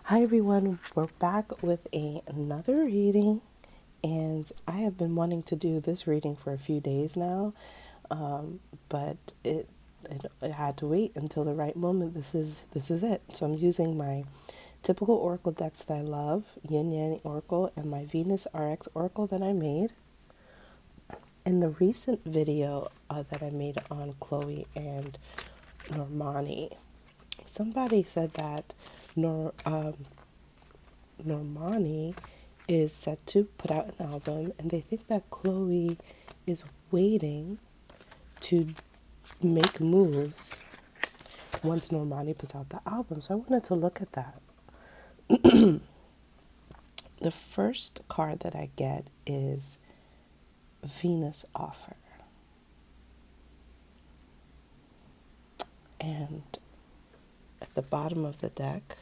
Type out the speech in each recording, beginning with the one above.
Hi everyone, we're back with another reading, and I have been wanting to do this reading for a few days now, but it had to wait until the right moment. This is it. So I'm using my typical oracle decks that I love, Yin Yang Oracle and my Venus RX Oracle that I made. In the recent video that I made on Chloe and Normani, somebody said that Normani is set to put out an album, and they think that Chloe is waiting to make moves once Normani puts out the album. So I wanted to look at that. The first card that I get is Venus Offer. And at the bottom of the deck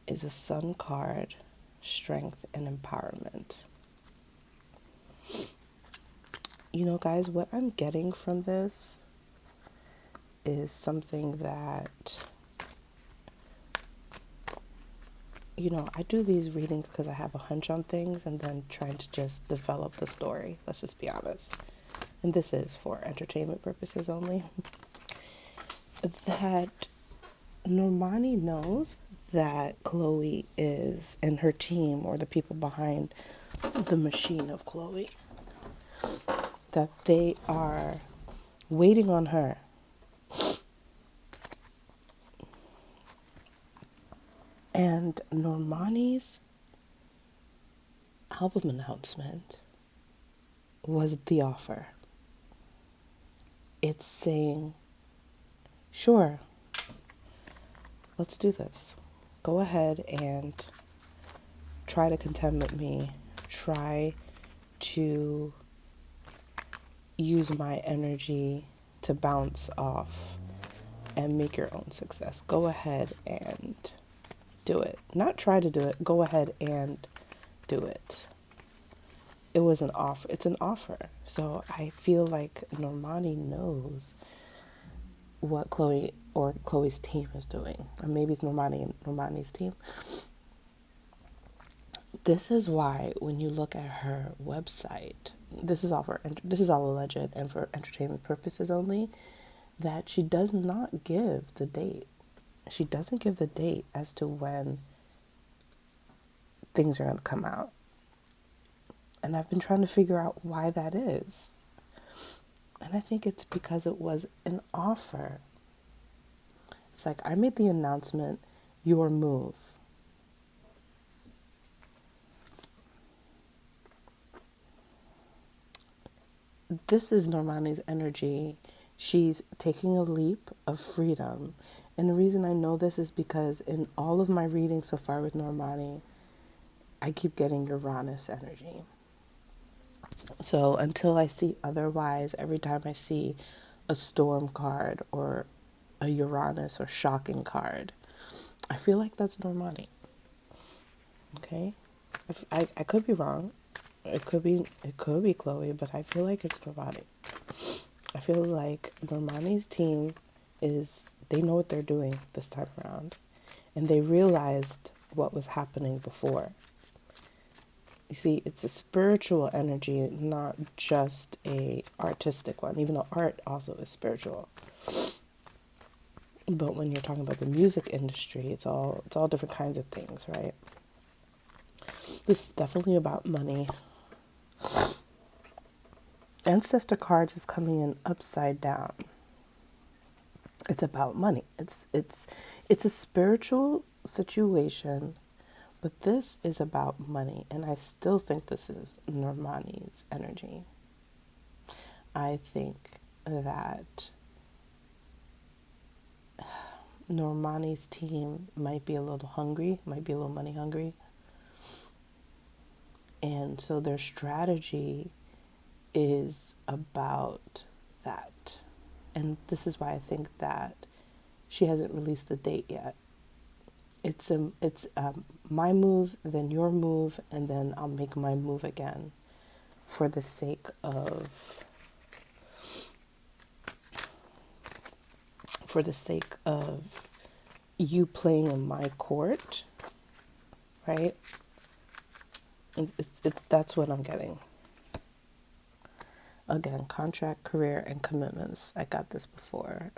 is a Sun card, Strength and Empowerment. You know, guys, what I'm getting from this is something that, I do these readings because I have a hunch on things and then trying to just develop the story. Let's just be honest. And this is for entertainment purposes only. That Normani knows that Chloe is, and her team, or the people behind the machine of Chloe, that they are waiting on her. And Normani's album announcement was the offer. It's saying, sure, let's do this. Go ahead and try to contend with me. Try to use my energy to bounce off and make your own success. Go ahead and do it. Not try to do it. Go ahead and do it. It was an offer. It's an offer. So I feel like Normani knows what Chloe or Chloe's team is doing. Or maybe it's Normani and Normani's team. This is why when you look at her website, this is all alleged and for entertainment purposes only, that she does not give the date. She doesn't give the date as to when things are going to come out. And I've been trying to figure out why that is. And I think it's because it was an offer. It's like, I made the announcement, your move. This is Normani's energy. She's taking a leap of freedom. And the reason I know this is because in all of my readings so far with Normani, I keep getting Uranus energy. So until I see otherwise, every time I see a storm card or a Uranus or shocking card, I feel like that's Normani. Okay? I could be wrong. It could be Chloe, but I feel like it's Normani. I feel like Normani's team they know what they're doing this time around. And they realized what was happening before. You see, it's a spiritual energy, not just a artistic one, even though art also is spiritual. But when you're talking about the music industry, it's all different kinds of things, right? This is definitely about money. Ancestor cards is coming in upside down. It's about money. It's a spiritual situation, but this is about money, and I still think this is Normani's energy. I think that Normani's team might be a little hungry, might be a little money hungry. And so their strategy is about that. And this is why I think that she hasn't released a date yet. It's my move, then your move, and then I'll make my move again for the sake of you playing in my court, right? That's what I'm getting. Again, contract, career, and commitments. I got this before.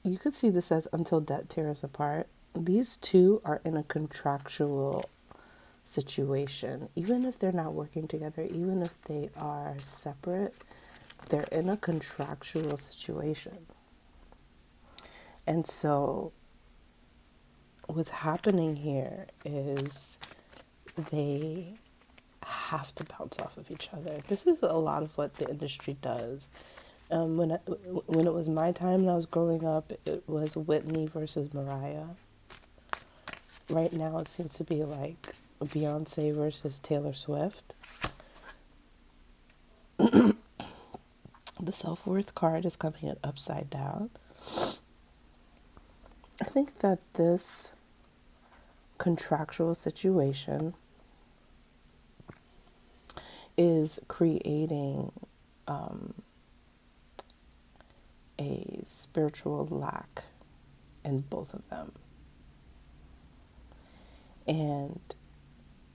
You could see this as until debt tears apart. These two are in a contractual situation. Even if they're not working together, even if they are separate, they're in a contractual situation. And so what's happening here is they have to bounce off of each other. This is a lot of what the industry does. When it was my time and I was growing up, it was Whitney versus Mariah. Right now, it seems to be like Beyonce versus Taylor Swift. The self-worth card is coming in upside down. I think that this contractual situation is creating a spiritual lack in both of them. And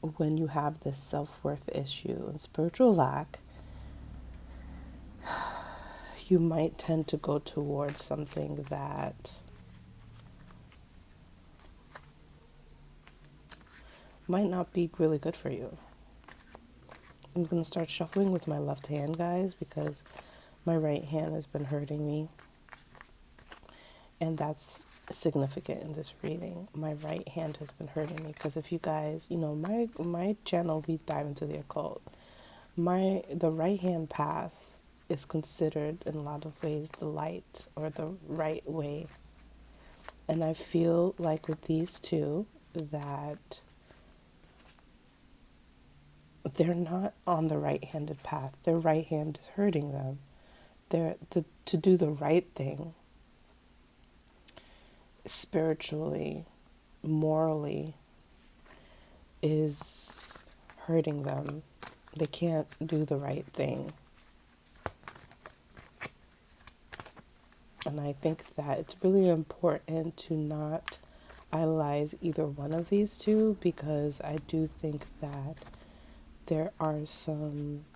when you have this self-worth issue and spiritual lack, you might tend to go towards something that might not be really good for you. I'm going to start shuffling with my left hand, guys, because my right hand has been hurting me. And that's significant in this reading. My right hand has been hurting me because if you guys, my channel, we dive into the occult. The right hand path is considered in a lot of ways the light or the right way. And I feel like with these two that they're not on the right-handed path. Their right hand is hurting them. To do the right thing spiritually, morally, is hurting them. They can't do the right thing. And I think that it's really important to not idolize either one of these two, because I do think that there are some,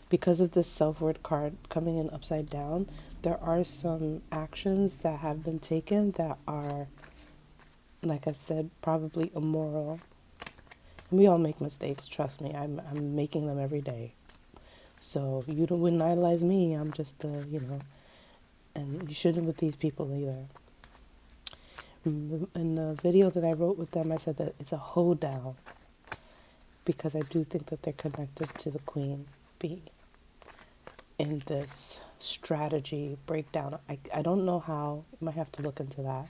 because of this self-worth card coming in upside down, there are some actions that have been taken that are, like I said, probably immoral. And we all make mistakes, trust me. I'm making them every day. So you wouldn't idolize me. I'm just, and you shouldn't with these people either. In the video that I wrote with them, I said that it's a hoedown, because I do think that they're connected to the Queen Bee in this strategy breakdown. I don't know how. I might have to look into that.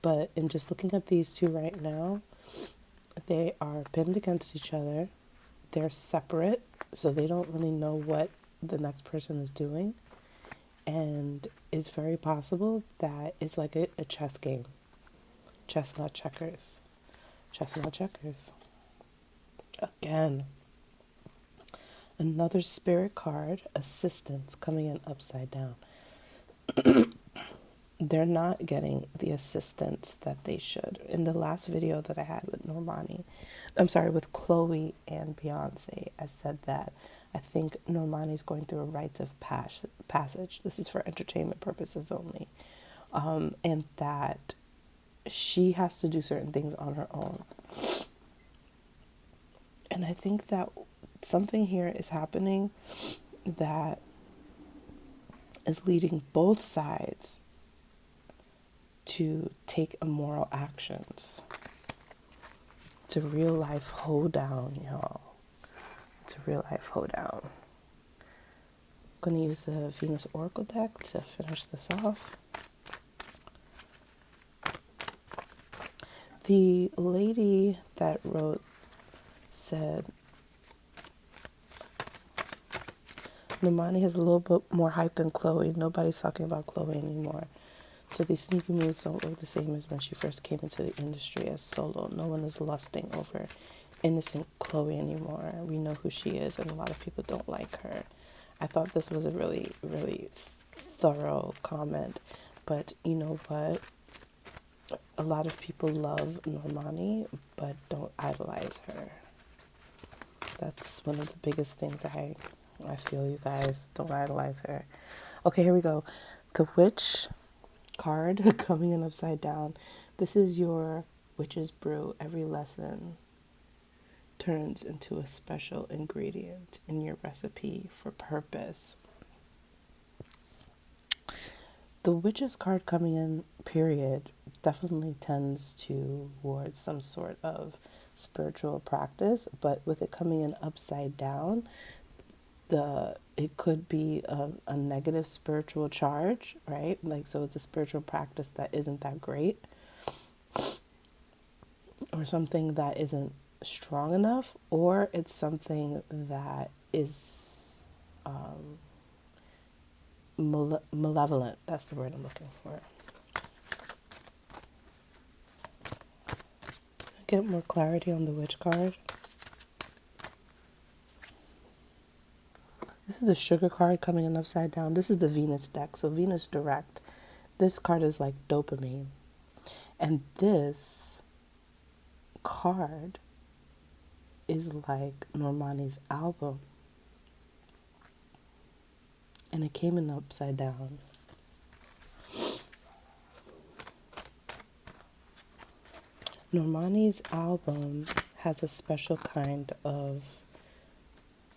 But in just looking at these two right now, they are pinned against each other. They're separate, so they don't really know what the next person is doing. And it's very possible that it's like a chess game. Chess, not checkers. Chess, not checkers. Again, another spirit card, assistance, coming in upside down. They're not getting the assistance that they should. In the last video that I had with with Chloe and Beyonce, I said that I think Normani's going through a rite of passage. This is for entertainment purposes only. And that she has to do certain things on her own. And I think that something here is happening that is leading both sides to take immoral actions. It's a real life hoedown, y'all. It's a real life hoedown. I'm going to use the Venus Oracle deck to finish this off. The lady that wrote said, Normani has a little bit more hype than Chloe. Nobody's talking about Chloe anymore. So these sneaky moves don't look the same as when she first came into the industry as solo. No one is lusting over innocent Chloe anymore. We know who she is, and a lot of people don't like her. I thought this was a really, really thorough comment. But you know what? A lot of people love Normani, but don't idolize her. That's one of the biggest things I feel, you guys. Don't idolize her. Okay, here we go. The Witch card coming in upside down. This is your witch's brew. Every lesson turns into a special ingredient in your recipe for purpose. The witch's card coming in, period, definitely tends towards some sort of spiritual practice, but with it coming in upside down, it could be a negative spiritual charge, right? Like, so it's a spiritual practice that isn't that great, or something that isn't strong enough, or it's something that is malevolent. That's the word I'm looking for. Get more clarity on the witch card. This is the sugar card coming in upside down. This is the Venus deck. So Venus direct. This card is like dopamine. And this card is like Normani's album. And it came in upside down. Normani's album has a special kind of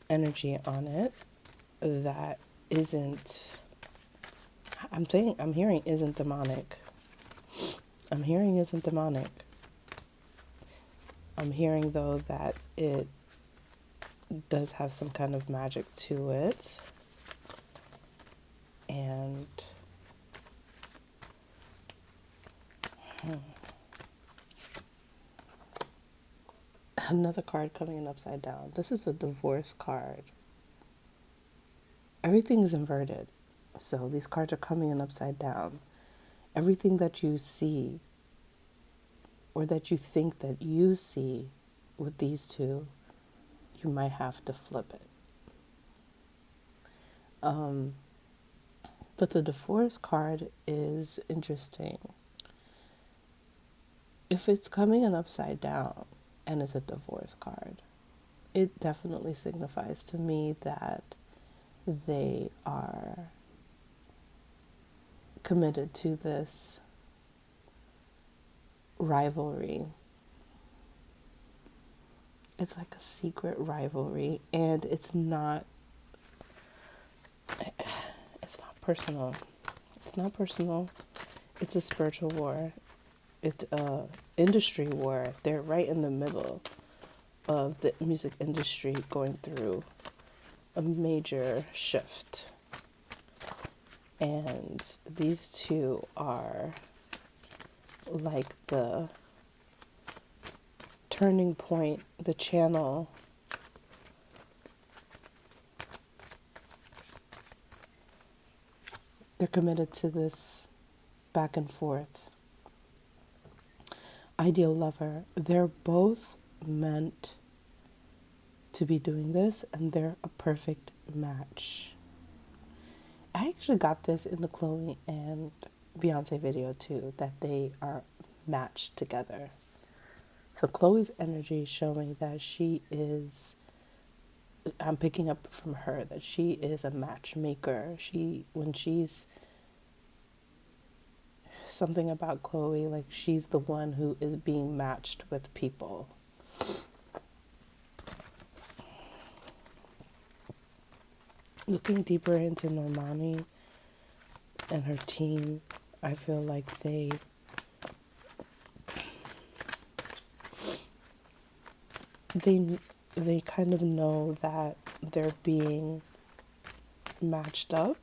energy on it that isn't, I'm hearing isn't demonic. I'm hearing isn't demonic. I'm hearing though that it does have some kind of magic to it. And another card coming in upside down. This is the divorce card. Everything is inverted. So these cards are coming in upside down. Everything that you see or that you think that you see with these two, you might have to flip it. But the divorce card is interesting. If it's coming in upside down and it's a divorce card, it definitely signifies to me that they are committed to this rivalry. It's like a secret rivalry, and it's not personal. It's not personal. It's a spiritual war. It's a industry war. They're right in the middle of the music industry going through a major shift. And these two are like the turning point, the channel. They're committed to this back and forth. Ideal lover. They're both meant to be doing this, and they're a perfect match. I actually got this in the Chloe and Beyonce video too, that they are matched together. So Chloe's energy is showing that she is, I'm picking up from her that she is a matchmaker. When she's, something about Chloe, like she's the one who is being matched with people. Looking deeper into Normani and her team, I feel like they kind of know that they're being matched up,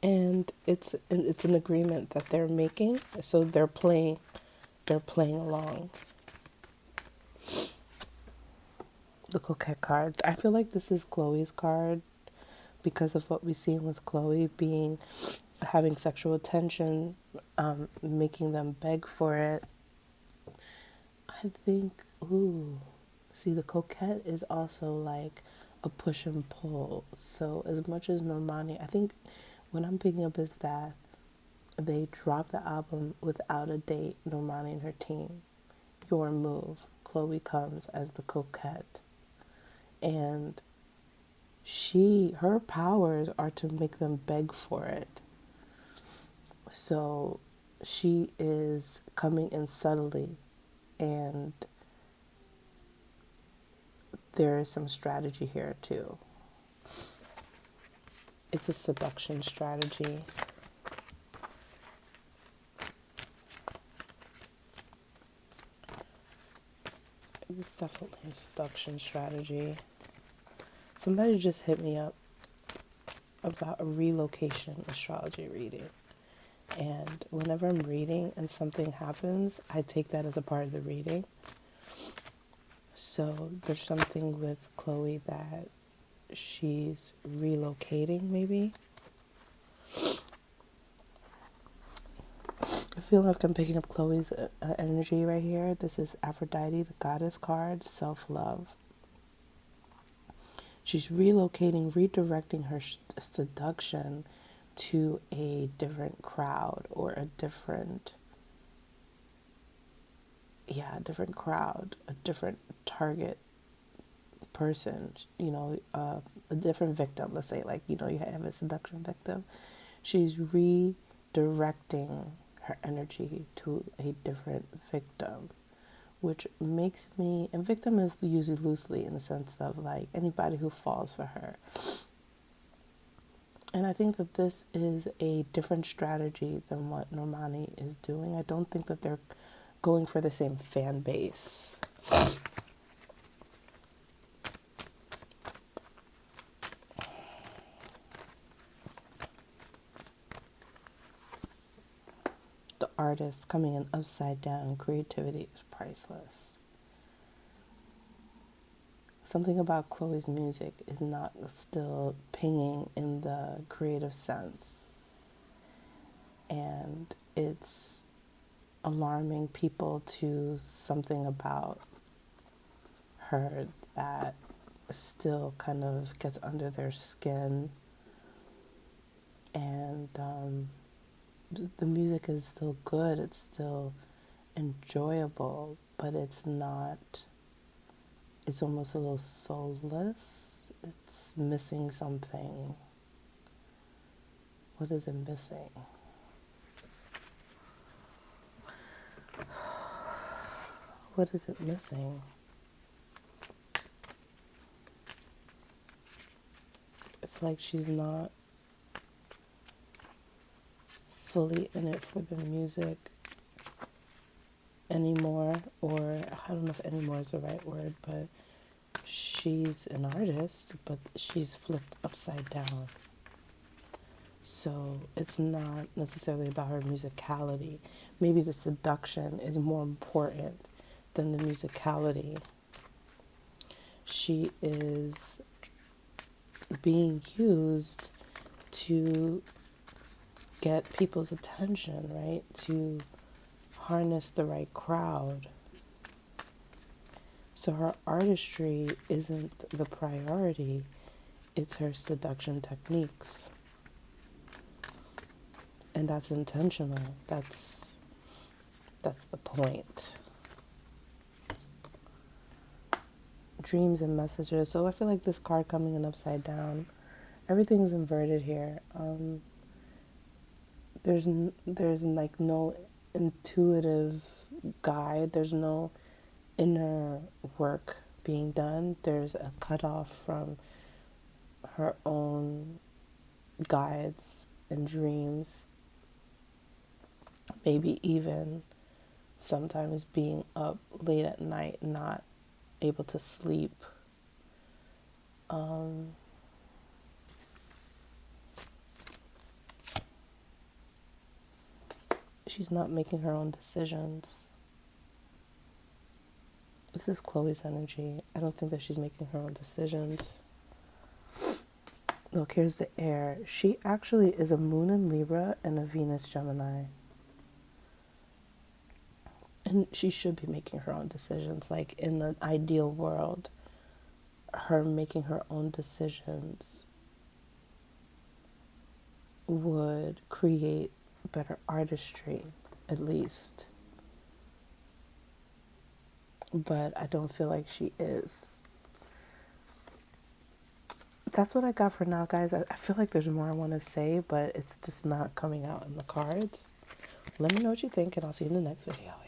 and it's an agreement that they're making, so they're playing along. The coquette card. I feel like this is Chloe's card because of what we've seen with Chloe having sexual attention, making them beg for it. I think, see, the coquette is also like a push and pull. So as much as Normani, I think what I'm picking up is that they dropped the album without a date. Normani and her team, Your Move. Chloe comes as the coquette, and her powers are to make them beg for it. So she is coming in subtly, and there is some strategy here too. It's a seduction strategy. It's definitely a seduction strategy. Somebody just hit me up about a relocation astrology reading. And whenever I'm reading and something happens, I take that as a part of the reading. So there's something with Chloe that she's relocating, maybe. I feel like I'm picking up Chloe's energy right here. This is Aphrodite, the goddess card, self-love. She's relocating, redirecting her seduction to a different crowd or a different crowd, a different target person, a different victim. Let's say, like, you have a seduction victim. She's redirecting her energy to a different victim, which makes me, and victim is used loosely in the sense of like anybody who falls for her. And I think that this is a different strategy than what Normani is doing. I don't think that they're going for the same fan base. The artist coming in upside down, creativity is priceless. Something about Chloe's music is not still pinging in the creative sense. And it's alarming people to something about her that still kind of gets under their skin. And the music is still good, it's still enjoyable, but it's almost a little soulless. It's missing something. What is it missing? What is it missing? It's like she's not fully in it for the music anymore, or I don't know if anymore is the right word, but she's an artist, but she's flipped upside down. So it's not necessarily about her musicality. Maybe the seduction is more important than the musicality. She is being used to get people's attention, right? To harness the right crowd. So her artistry isn't the priority, it's her seduction techniques. And that's intentional. That's the point. Dreams and messages. So I feel like this card coming in upside down, everything's inverted here. There's like no intuitive guide. There's no inner work being done. There's a cutoff from her own guides and dreams. Maybe even sometimes being up late at night, not able to sleep. She's not making her own decisions. This is Chloe's energy. I don't think that she's making her own decisions. Look, here's the air. She actually is a moon in Libra and a Venus Gemini. And she should be making her own decisions. Like in the ideal world, her making her own decisions would create better artistry, at least. But I don't feel like she is. That's what I got for now, guys. I feel like there's more I want to say, but it's just not coming out in the cards. Let me know what you think, and I'll see you in the next video.